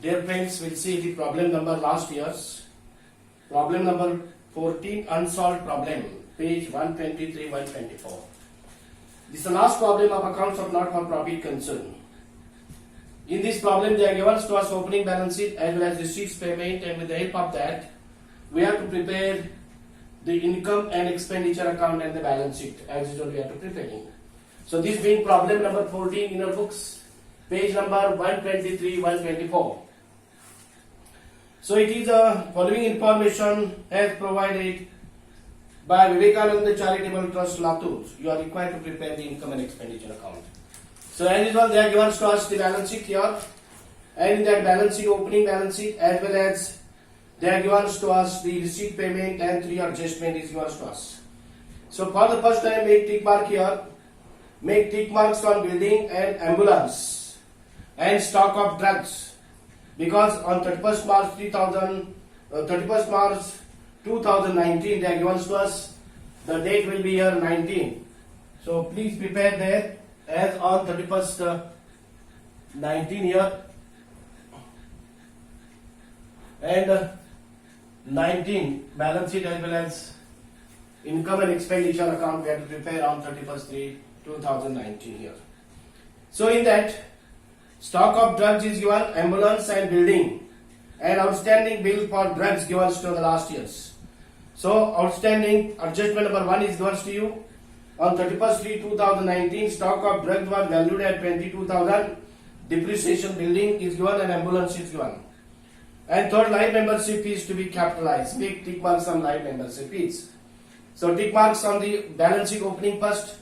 Dear friends, we'll see the problem number last year's. Problem number 14, unsolved problem, page 123, 124. This is the last problem of accounts of not-for-profit concern. In this problem, they are given to us opening balance sheet as well as receipts payment, and with the help of that, we have to prepare the income and expenditure account and the balance sheet. As usual, we have to prepare it. So this being problem number 14 in your books, page number 123, 124. So it is following information as provided by Vivekananda Charitable Trust, Latur. You are required to prepare the income and expenditure account. So as usual, they are given to us the balance sheet here, and in that balance sheet, opening balance sheet, as well as they are given to us the receipt payment and 3 adjustment is given to us. So for the first time, make tick mark here. Make tick marks on building and ambulance and stock of drugs. Because on 31st March 2019, they are given to us, the date will be here 19. So please prepare there as on 31st 19 here, and 19 balance sheet as well as income and expenditure account we have to prepare on 31st 3 2019 here. So in that, stock of drugs is given, ambulance and building, and outstanding bill for drugs given to the last years. So outstanding adjustment number 1 is given to you. On 31st 3 2019, stock of drugs was valued at 22,000. Depreciation building is given and ambulance is given. And third, live membership is to be capitalized. Make tick marks on live membership fees. So tick marks on the balance sheet opening first.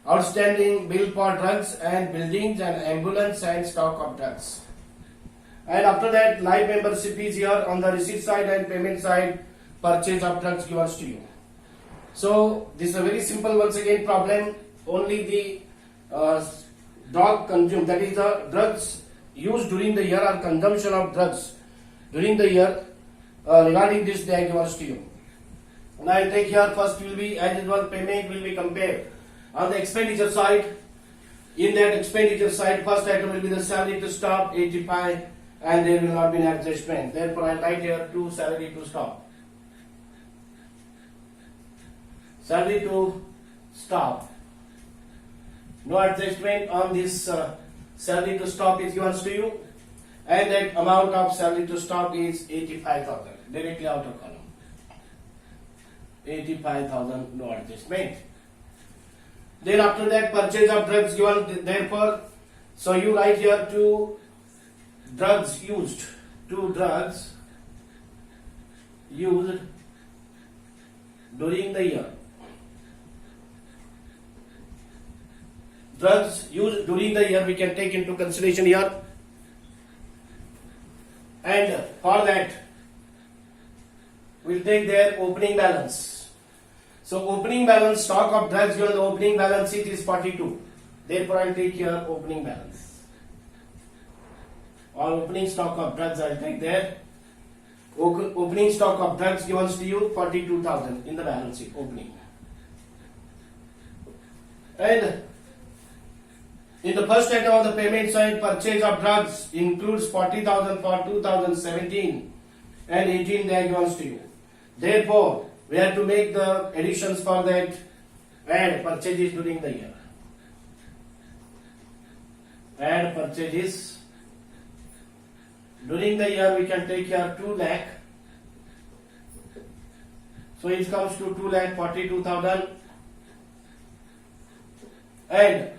Outstanding bill for drugs and buildings and ambulance and stock of drugs. And after that, live membership is here on the receipt side and payment side, purchase of drugs given to you. So this is a very simple once again problem. Only the drug consumed, that is the drugs used during the year or consumption of drugs during the year, regarding this they are given to you. Now I take here first will be as usual, payment will be compared. On the expenditure side, in that expenditure side, first item will be the salary to stop 85, and there will not be an adjustment. Therefore, I write here to salary to stop. Salary to stop. No adjustment on this salary to stop is given to you, and that amount of salary to stop is 85,000. Directly out of column. 85,000, no adjustment. Then after that, purchase of drugs given, therefore, so you write here to drugs used during the year. Drugs used during the year we can take into consideration here, and for that we'll take their opening balance. So opening balance, stock of drugs given the opening balance sheet is 42. Therefore, I will take here opening balance. Or opening stock of drugs, I will take there. Opening stock of drugs given to you 42,000 in the balance sheet opening. And in the first item of the payment side, purchase of drugs includes 40,000 for 2017 and 18 they are given to you. Therefore, we have to make the additions for that and purchases during the year. And purchases during the year we can take here 2 lakh. So it comes to 2,42,000. And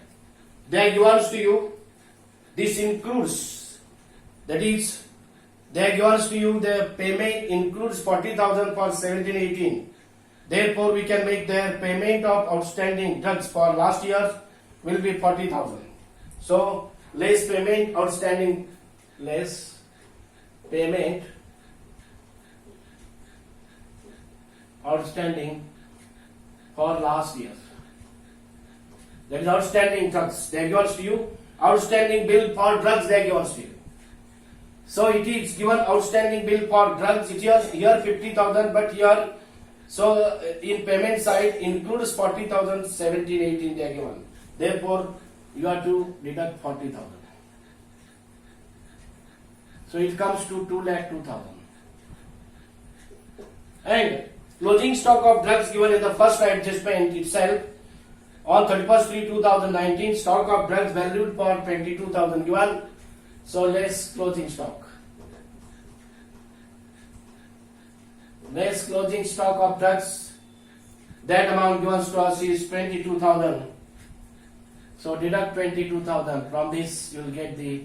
they are given to you. This includes, that is, they are given to you, the payment includes 40,000 for 17-18. Therefore, we can make their payment of outstanding drugs for last year will be 40,000. So, less payment outstanding for last year. That is outstanding drugs. They are given to you. Outstanding bill for drugs they are given to you. So it is given outstanding bill for drugs. It is here 50,000, but here, so in payment side includes 40,000, 17, 18 they are given. Therefore, you have to deduct 40,000. So it comes to 2,02,000. And closing stock of drugs given in the first adjustment itself on 31st/3/2019, stock of drugs valued for 22,000 given. So less closing stock. Less closing stock of drugs. That amount given to us is 22,000. So deduct 22,000 from this. You will get the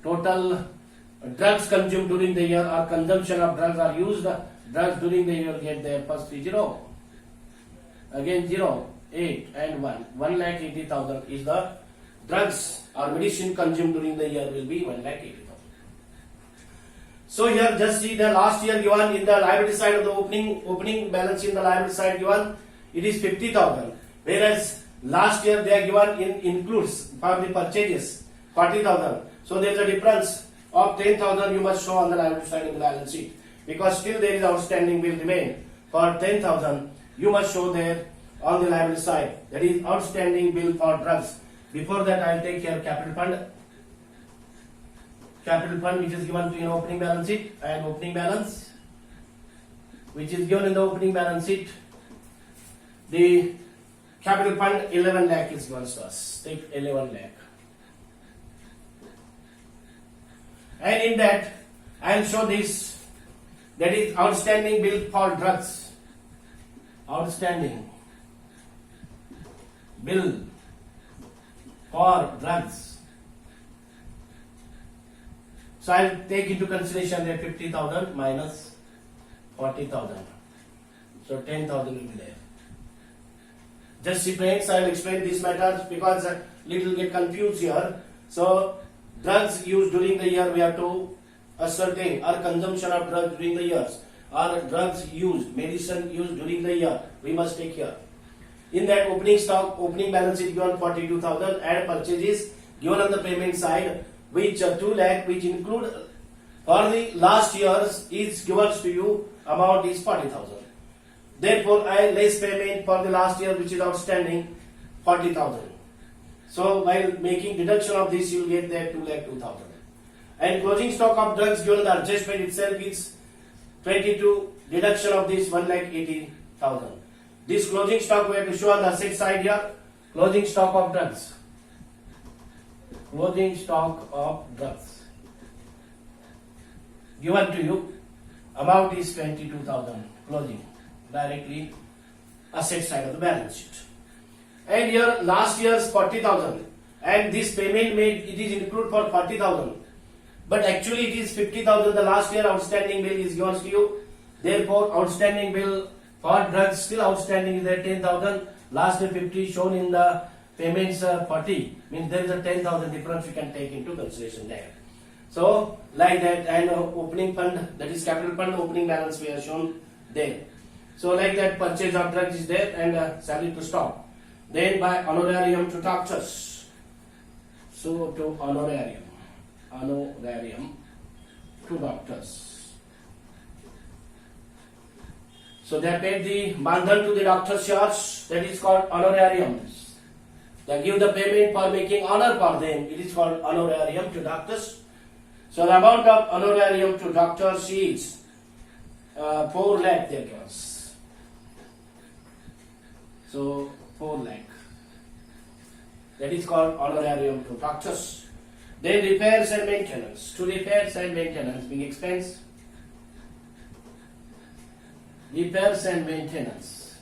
total drugs consumed during the year or consumption of drugs or used drugs during the year. You will get there first 0. Again 0, 8 and 1. 1,80,000 is the drugs or medicine consumed during the year will be 1,80,000. So here just see the last year given in the liability side of the opening balance in the liability side given it is 50,000, whereas last year they are given includes for the purchases 40,000. So there is a difference of 10,000 you must show on the liability side of the balance sheet, because still there is outstanding will remain for 10,000 you must show there on the liability side, that is outstanding bill for drugs. Before that I will take care of capital fund. Capital fund which is given to in opening balance sheet, and opening balance which is given in the opening balance sheet. The capital fund 11 lakh is given to us. Take 11 lakh. And in that I will show this, that is outstanding bill for drugs. Outstanding bill for drugs. So I will take into consideration that 50,000 minus 40,000. So 10,000 will be there. Just see friends, I will explain this matter because little get confused here. So drugs used during the year we have to ascertain, or consumption of drugs during the years, or drugs used, medicine used during the year we must take here. In that opening stock, opening balance is given 42,000 and purchases given on the payment side, which 2 lakh which include for the last years is given to you, amount is 40,000. Therefore I less payment for the last year which is outstanding 40,000. So while making deduction of this you will get there 2,02,000. And closing stock of drugs given the adjustment itself is 22, deduction of this 1,80,000. This closing stock we have to show on the asset side here. Closing stock of drugs. Closing stock of drugs given to you, amount is 22,000 closing, directly asset side of the balance sheet. And here last year's 40,000, and this payment made it is included for 40,000, but actually it is 50,000. The last year outstanding bill is given to you. Therefore outstanding bill for drugs still outstanding is there 10,000. Last year 50 shown in the payments 40, means there is a 10,000 difference we can take into consideration there. So like that, and opening fund, that is capital fund opening balance we have shown there. So like that, purchase of drugs is there, and salary to stock. Then by honorarium to doctors. So to honorarium to doctors. So they paid the bandhan to the doctor's charge, that is called honorariums. They give the payment for making honor for them, it is called honorarium to doctors. So the amount of honorarium to doctors is 4 lakh there goes. So 4 lakh. That is called honorarium to doctors. Then repairs and maintenance. To repairs and maintenance being expense. Repairs and maintenance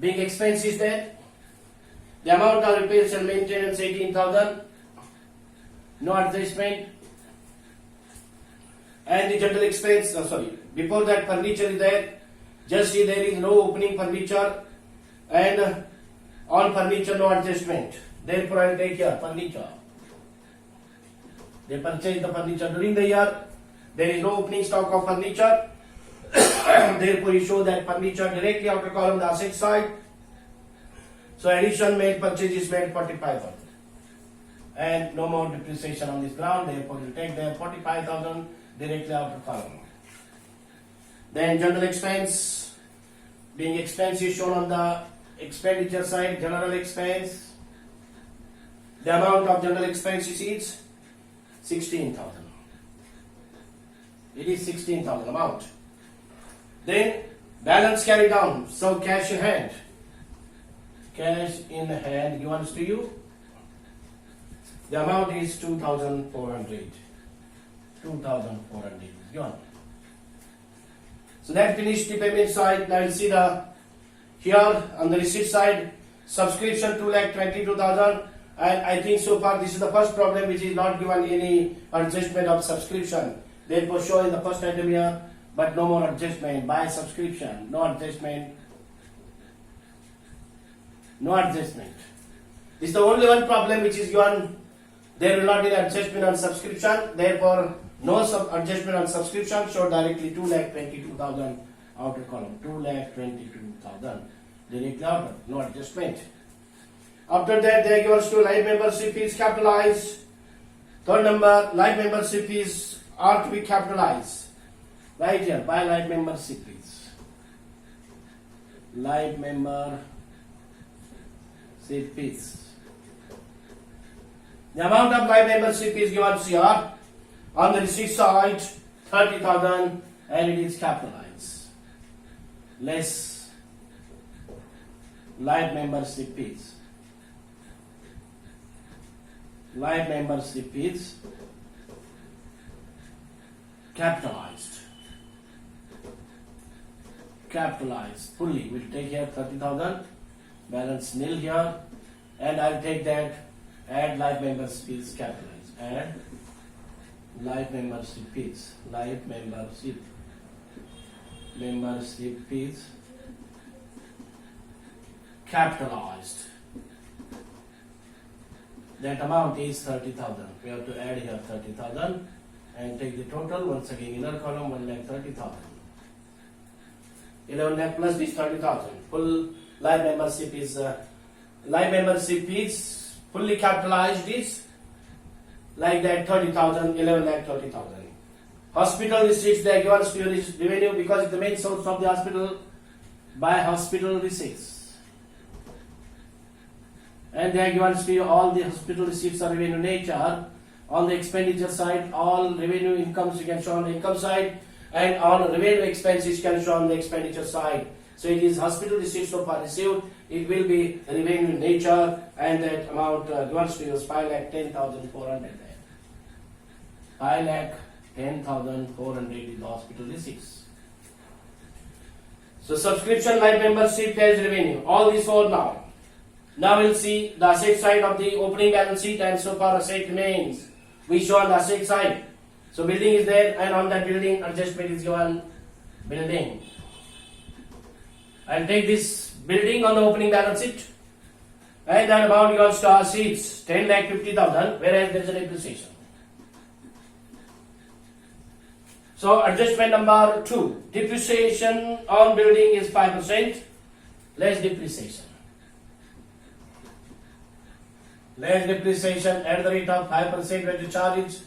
being expense is there. The amount of repairs and maintenance 18,000. No adjustment. And the general expense, before that furniture is there. Just see there is no opening furniture, and on furniture no adjustment. Therefore I will take here furniture. They purchase the furniture during the year. There is no opening stock of furniture. Therefore you show that furniture directly after column the asset side. So addition made, purchase is made 45,000. And no more depreciation on this ground. Therefore you take there 45,000 directly after column. Then general expense, being expense is shown on the expenditure side, general expense. The amount of general expense is 16,000. It is 16,000 amount. Then balance carry down. So cash in hand. Cash in hand given to you. The amount is 2,400. 2,400 is given. So that finished the payment side. Now you see the here on the receipt side, subscription 2,22,000, and I think so far this is the first problem which is not given any adjustment of subscription. Therefore show in the first item here, but no more adjustment by subscription, no adjustment, no adjustment. This is the only one problem which is given. There will not be an adjustment on subscription. Therefore no adjustment on subscription. Show directly 2,22,000 outer column. 2,22,000 directly outer. No adjustment. After that, they give us to live membership fees capitalized. Third number, live membership fees are to be capitalized. Right here, by live membership fees. Live membership fees. The amount of live membership is given here. On the receipt side, 30,000, and it is capitalized. Less live membership fees. Live membership fees capitalized. Capitalized fully. We'll take here 30,000, balance nil here, and I'll take that. Add live membership fees capitalized. Add live membership fees. Live membership fees capitalized. That amount is 30,000. We have to add here 30,000 and take the total. Once again, inner column 1,30,000. 11 lakh plus this 30,000. Full live membership is live membership fees fully capitalized is like that 30,000, 11 lakh 30,000. Hospital receipts, they give us to revenue because it's the main source of the hospital by hospital receipts. And they are given to you all the hospital receipts are revenue nature. On the expenditure side, all revenue incomes you can show on the income side, and all revenue expenses you can show on the expenditure side. So it is hospital receipts so far received, it will be revenue nature, and that amount given to you is 5,10,400. 5,10,400 is the hospital receipts. So subscription, live membership, pays revenue. All these four now. Now we'll see the asset side of the opening balance sheet, and so far asset remains. We show on the asset side. So building is there, and on that building adjustment is given building. I'll take this building on the opening balance sheet, and that amount goes to our sheets 10,50,000, whereas there is a depreciation. So adjustment number 2, depreciation on building is 5%, less depreciation. Less depreciation at the rate of 5% when you charge it.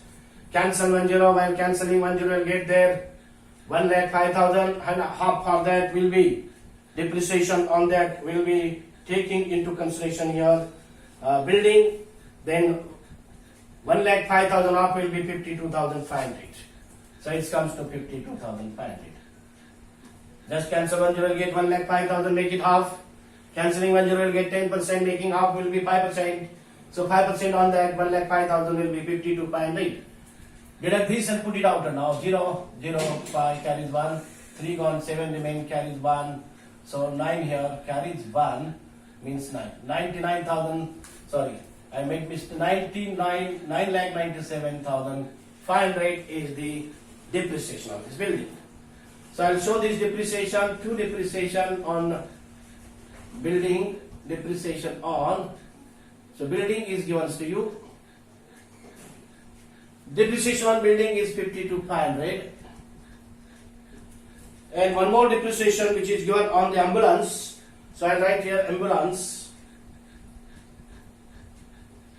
Cancel 10, while cancelling 10 will get there 1,05,000, and half of that will be depreciation on that will be taking into consideration here building. Then 1,05,000 half will be 52,500. So it comes to 52,500. Just cancel 10 will get 1,05,000, make it half. Cancelling 10 will get 10%, making half will be 5%. So 5% on that 1,05,000 will be 52,500. Deduct this and put it out now. 0, 0, 5 carries 1, 3 gone, 7 remain carries 1. So 9 here carries 1 means 9. 99,000, sorry, I made mistake. 9,97,500 is the depreciation of this building. So I'll show this depreciation, 2 depreciation on building, depreciation on. So building is given to you. Depreciation on building is 52,500. And one more depreciation which is given on the ambulance. So I write here ambulance.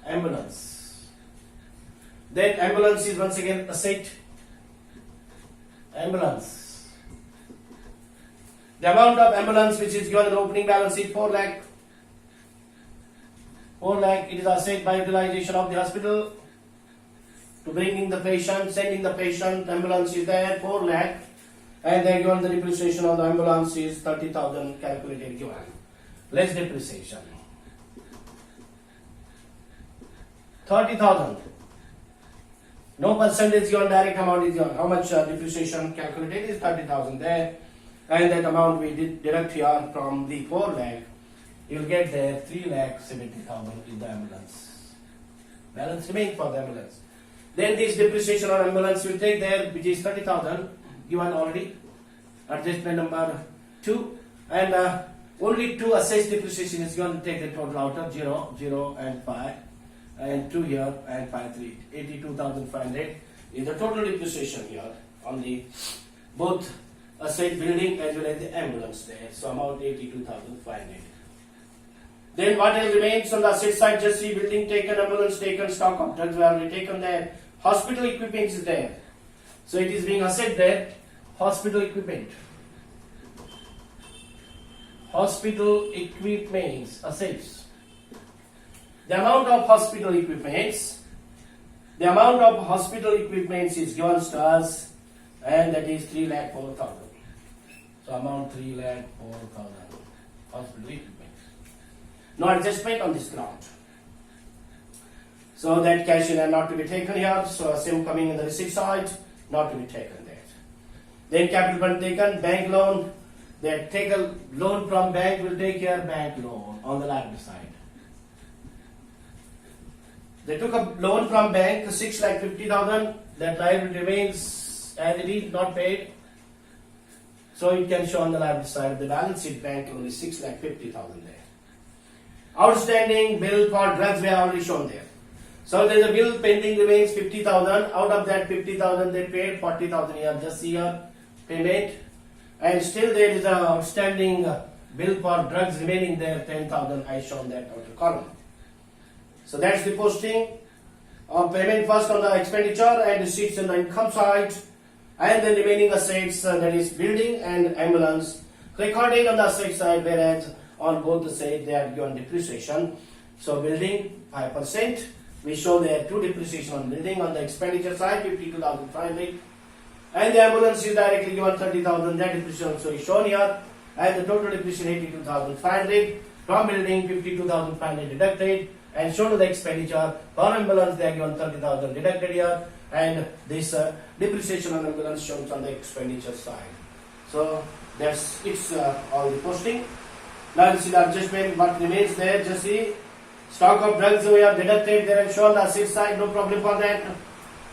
Ambulance. Then ambulance is once again asset. Ambulance. The amount of ambulance which is given in the opening balance sheet 4 lakh. 4 lakh, it is asset by utilization of the hospital. to bringing the patient, sending the patient, ambulance is there, 4 lakh, and then given the depreciation of the ambulance is 30,000 calculated given. Less depreciation. 30,000. No percentage given, direct amount is given. How much depreciation calculated is 30,000 there. And that amount we did deduct here from the 4 lakh. You'll get there 3,70,000 in the ambulance. Balance remains for the ambulance. Then this depreciation on ambulance will take there, which is 30,000 given already. Adjustment number 2. And only 2 assessed depreciation is going to take the total out of 0, 0 and 5. And 2 here and 5, 3. 82,500 is the total depreciation here on the both asset building as well as the ambulance there. So amount 82,500. Then what else remains on the asset side? Just see building taken, ambulance taken, stock of drugs were already taken there. Hospital equipment is there. So it is being asset there. Hospital equipment. Hospital equipments, assets. The amount of hospital equipments, is given to us, and that is 3,04,000. So amount 3,04,000 hospital equipment. No adjustment on this ground. So that cash in and not to be taken here. So same coming in the receipt side, not to be taken there. Then capital fund taken, bank loan. They take a loan from bank, will take care bank loan on the liability side. They took a loan from bank, 6,50,000. That liability remains as it is, not paid. So it can show on the liability side of the balance sheet, bank loan is 6,50,000 there. Outstanding bill for drugs we have already shown there. So there is a bill pending remains 50,000. Out of that 50,000 they paid 40,000 here. Just see here payment. And still there is a outstanding bill for drugs remaining there 10,000. I shown that outer column. So that's the posting of payment first on the expenditure and receipts on the income side, and then remaining assets that is building and ambulance recorded on the asset side, whereas on both the sides they are given depreciation. So building 5%. We show there 2 depreciation on building on the expenditure side 52,500, and the ambulance is directly given 30,000. That depreciation also is shown here, and the total depreciation 82,500 from building 52,500 deducted. And shown to the expenditure for ambulance they are given 30,000 deducted here, and this depreciation on ambulance shown on the expenditure side. So that's it's all the posting. Now you see the adjustment what remains there. Just see stock of drugs we have deducted there and shown the asset side, no problem for that.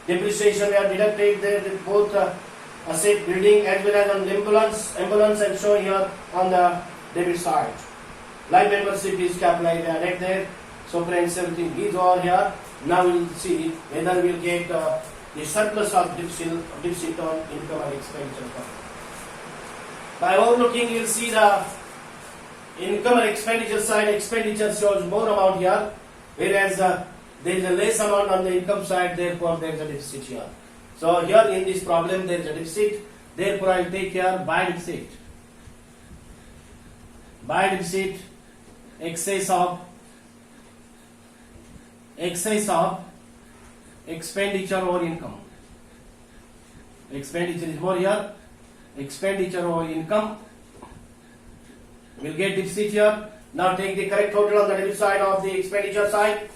Depreciation we have deducted there with both asset building as well as on ambulance and shown here on the debit side. Life membership is capitalized added there. So friends, everything is all here. Now we'll see whether we'll get the surplus of deficit on income and expenditure. By overlooking, you'll see the income and expenditure side. Expenditure shows more amount here, whereas there is a less amount on the income side. Therefore, there is a deficit here. So here in this problem, there is a deficit. Therefore, I will take here by deficit. By deficit, excess of expenditure or income. Expenditure is more here. Expenditure or income. We'll get deficit here. Now take the correct total on the debit side of the expenditure side.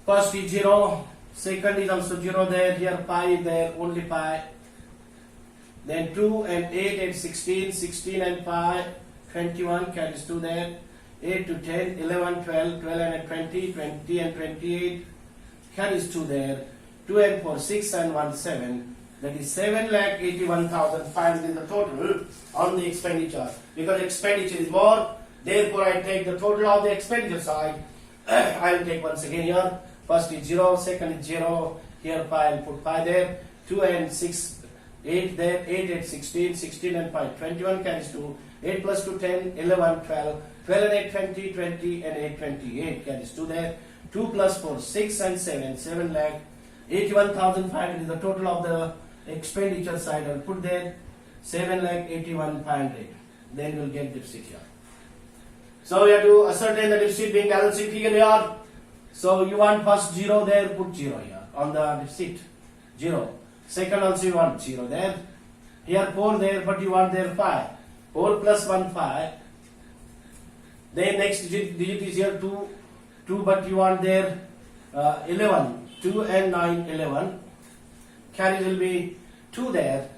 First is 0. Second is also 0 there. Here pi is there. Only pi. Then 2 and 8 and 16. 16 and pi. 21 carries 2 there. 8 to 10, 11, 12, 12 and 20, 20 and 28, carries 2 there, 2 and 4, 6 and 1, 7, that is 7,81,500 is the total on the expenditure. Because expenditure is more, therefore I take the total of the expenditure side. I will take once again here, first is 0, second is 0, here pi, I will put pi there, 2 and 6, 8 there, 8 and 16, 16 and pi, 21 carries 2, 8 plus 2, 10, 11, 12, 12 and 8, 20, 20 and 8, 28 carries 2 there. 2 plus 4, 6 and 7, 7,81,500 is the total of the expenditure side. I will put there 7,81,500. Then we will get deficit here. So we have to ascertain the deficit being balance sheet figure here. So you want first 0 there, put 0 here. on the receipt? 0. Second also you want 0 there. Here 4 there, but you want there 5. 4 plus 1, 5. Then next digit is here 2, but you want there 11. 2 and 9, 11. Carries will be 2 there.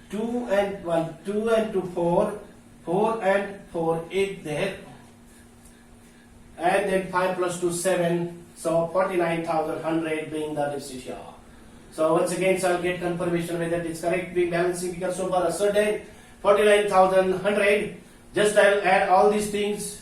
2 and 1, 2 and 2, 4. 4 and 4, 8 there. And then 5 plus 2, 7. So 49,100 being the receipt here. So once again, so I'll get confirmation whether it is correct. Being balancing figure so far asserted 49,100. Just I'll add all these things,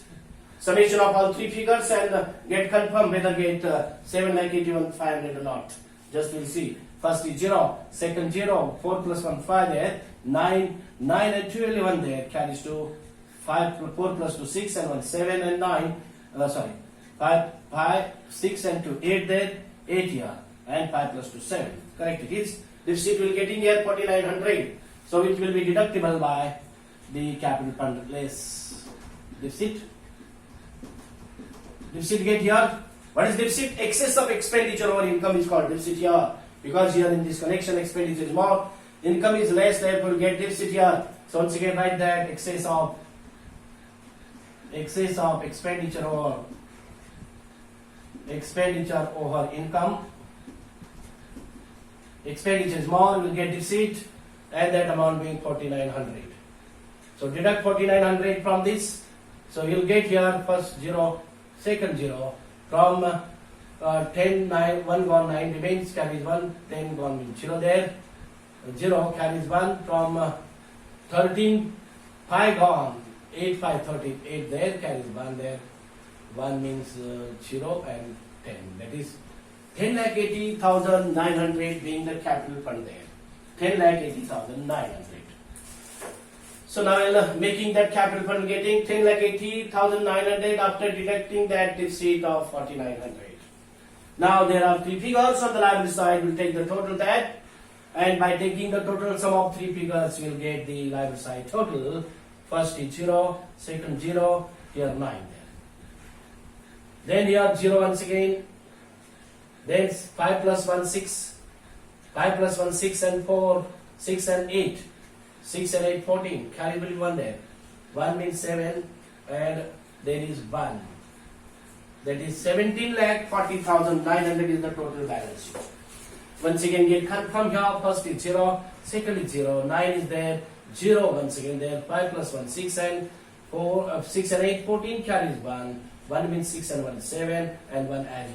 summation of all three figures, and get confirmed whether get 7,81,500 or not. Just we'll see. First is 0, second 0, 4 plus 1, 5 there, 9 and 2, 11 there, carries to 5, 4 plus 2, 6 and 1, 7 and 9, 5, 6 and 2, 8 there, 8 here, and 5 plus 2, 7. Correct it is. This sheet will get in here 4,900. So it will be deductible by the capital fund less deficit. Deficit get here. What is deficit? Excess of expenditure over income is called deficit here. Because here in this connection expenditure is more, income is less, therefore you get deficit here. So once again write that excess of expenditure over income. Expenditure is more, you will get deficit, and that amount being 4,900. So deduct 4,900 from this. So you'll get here first 0, second 0 from 10, 9, 1 gone, 9 remains, carries 1, 10 gone means 0 there, 0 carries 1 from 13, 5 gone, 8, 5, 13, 8 there, carries 1 there, 1 means 0 and 10, that is 10,80,900 being the capital fund there, 10,80,900. So now making that capital fund getting 10,80,900 after deducting that deficit of 4,900. Now there are three figures on the liability side. We'll take the total that, and by taking the total sum of three figures, we'll get the liability side total. First is 0, second 0, here 9 there. Then here 0 once again. Then 5 plus 1, 6. 5 plus 1, 6 and 4, 6 and 8. 6 and 8, 14. Carry will be 1 there. 1 means 7, and there is 1. That is 17,40,900 is the total balance sheet. Once again get confirmed here. First is 0, second is 0, 9 is there, 0 once again there, 5 plus 1, 6 and 4, 6 and 8, 14 carries 1. 1 means 6 and 1 is 7, and 1 adds